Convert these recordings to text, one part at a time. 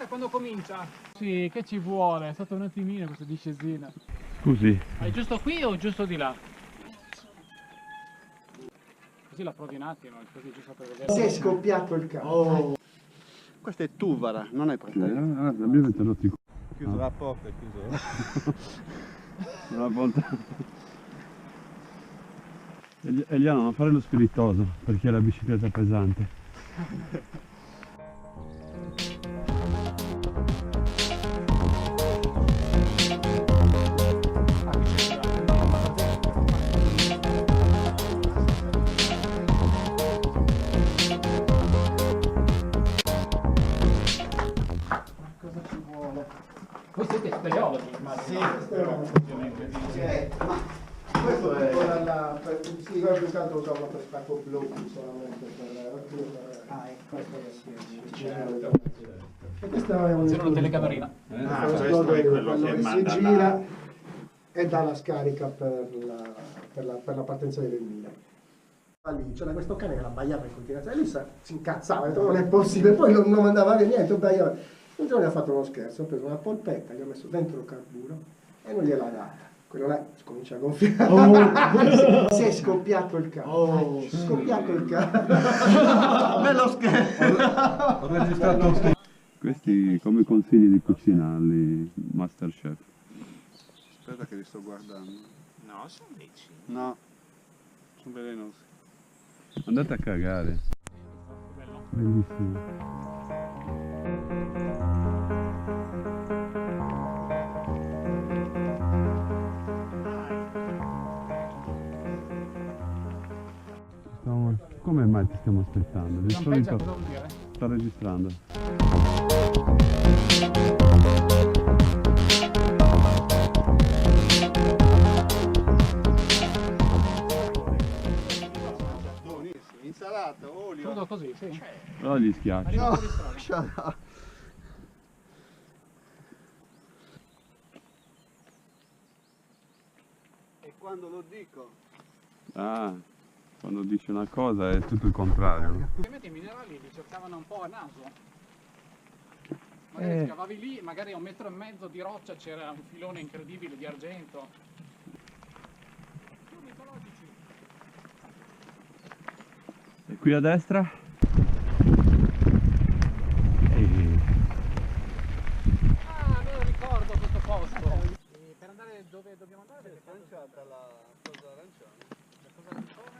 Senta quando comincia. Sì, che ci vuole? È stato un attimino questa discesina. Scusi. È giusto qui o giusto di là? Così la provi un attimo, così giusto per vedere. Si è scoppiato il cazzo. Oh. Questa è Tuvara, non è Praterio. Abbiamo interrotto i Chiuso la porta, è chiuso. una volta. Eliano, non fare lo spiritoso perché è la bicicletta pesante. Cosa ci vuole? Voi siete speleologi, immagino. Ma questo è sì, io più che altro usavo per spacco blu solamente e questa è C'era una telecamerina. Questo è quello che si manda gira e dà la scarica per la partenza delle mine. Lì c'era questo cane che la abbaiava in continuazione e lui si incazzava, ha detto non è possibile, poi non mandava via niente, abbaiava. Un giorno gli ha fatto uno scherzo, ha preso una polpetta, gli ha messo dentro il carburo e non gliel'ha data. Quello là si comincia a gonfiare. Si è scoppiato il cazzo. Scoppiato il cazzo. Bello scherzo! Ho registrato questi come consigli di cucina alle Masterchef. Aspetta che li sto guardando. No, sono vicini. No, sono velenosi. Andate a cagare. Bellissimo. Come mai ti stiamo aspettando? Di Lampeggia solito cosa vuol dire? sta registrando. Buonissimo, insalata, olio. Crudo così, sì. Però gli schiacci. Arriva No, fuori strada. shut up. E quando lo dico? Ah, quando dici una cosa è tutto il contrario. Ovviamente i minerali li cercavano un po' a naso. Magari scavavi lì, magari a 1,5 metri di roccia c'era un filone incredibile di argento. Più mitologici. E qui a destra? Ah, me lo ricordo questo posto. E per andare dove dobbiamo andare avete fatto Lanciata la cosa arancione. la cosa del come?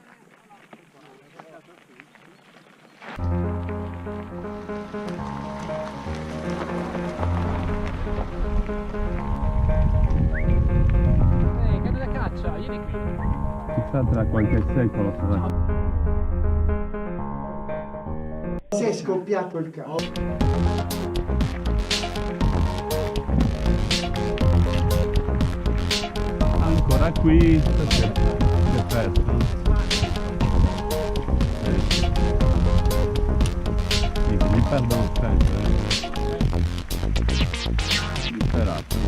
Ehi, cane da caccia, vieni qui. Chissà tra qualche secolo sarà. Si è scoppiato il cazzo. Ancora qui. Che festa. Li perdono sempre. Disperato.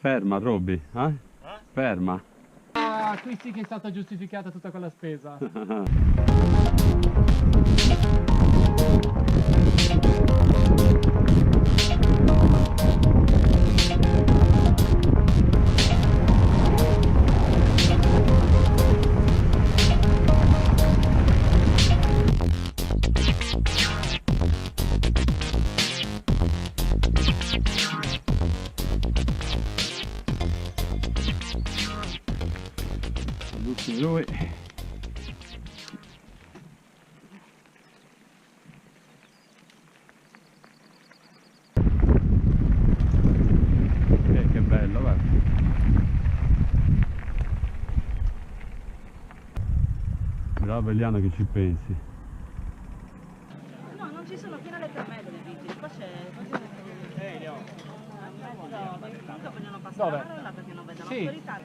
Ferma, Robby, eh? Ferma. Ah, qui sì che è stata giustificata tutta quella spesa. Lui. Che bello, guarda. Bravo Eliana che ci pensi. No, non ci sono fino alle 3 delle vigili, qua c'è... Comunque vogliono passare la parola perché non vedono autorità.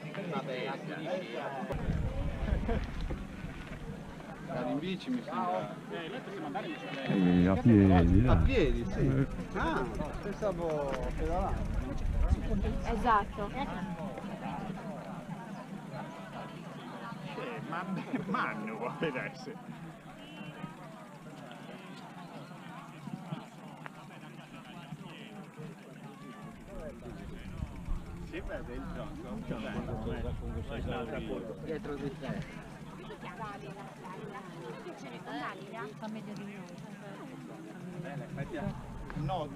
Andare in bici mi sembra. Noi possiamo andare in bicicletta. A piedi, A dai. piedi, sì. Ah, pensavo pedalando. Esatto. Manno può vedersi. Si vede il gioco. Dietro di te. No,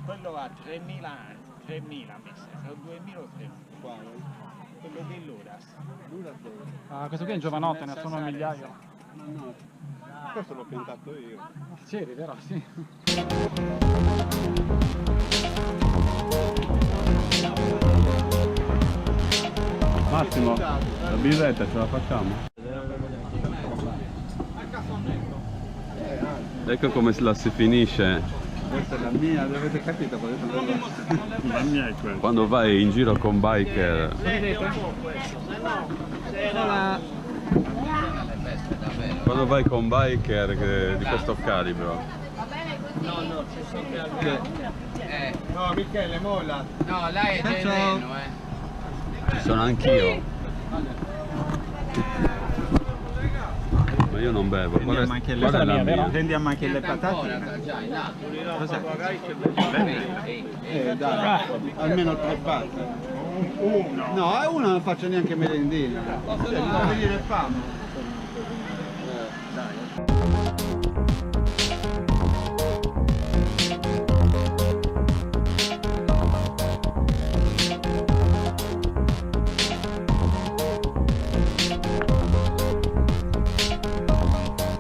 quello va 3.000 mi sembra, 2.000 o 3.000. Quale? Quello dell'Uras. Ah, questo qui è un giovanotto, ne sono un migliaio. No, questo l'ho piantato io. C'eri, vero? Sì. Massimo, la birretta ce la facciamo? Ecco come la si finisce Questa è la mia, avete capito? La mia è quella. quando vai in giro con biker. Quando vai con biker di questo calibro. No, Michele, molla. No, lei è già in Reno, Ci sono anch'io. Ma io non bevo. Qual Prendiamo anche qual è la mia? prendiamo anche le patate. Dai, almeno 3 patte. No, una non faccio neanche merendina. Devo venire fame.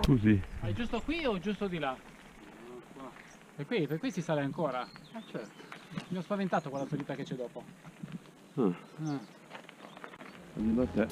Scusi, È giusto qui o giusto di là? Per qui si sale ancora. Certo. Mi ho spaventato con la salita che c'è dopo. ah, da te.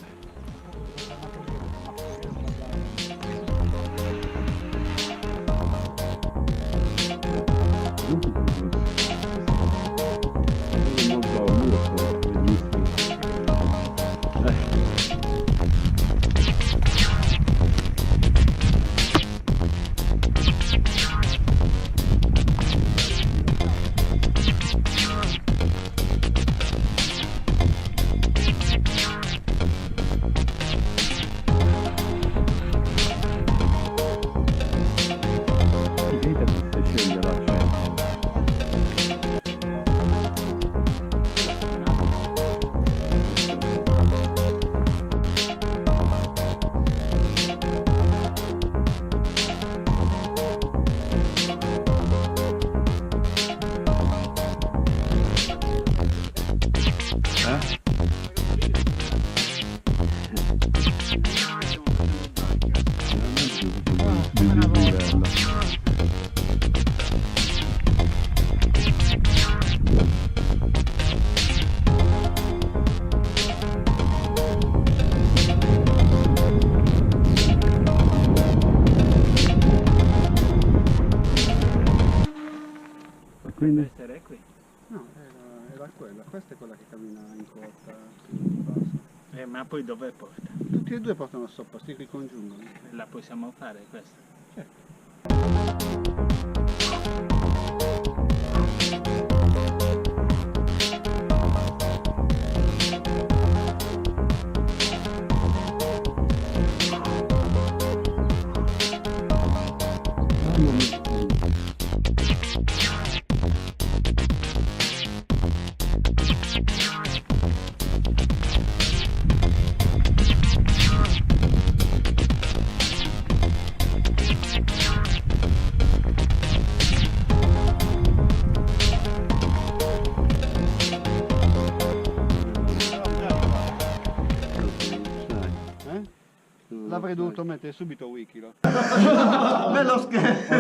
Quindi Essere qui. No, era quella. Questa è quella che cammina in corta sul basso. Ma poi dove porta? Tutti e due portano sopra, si ricongiungono. La possiamo fare questa? L'avrei dovuto mettere subito Wikilo. Bello scherzo.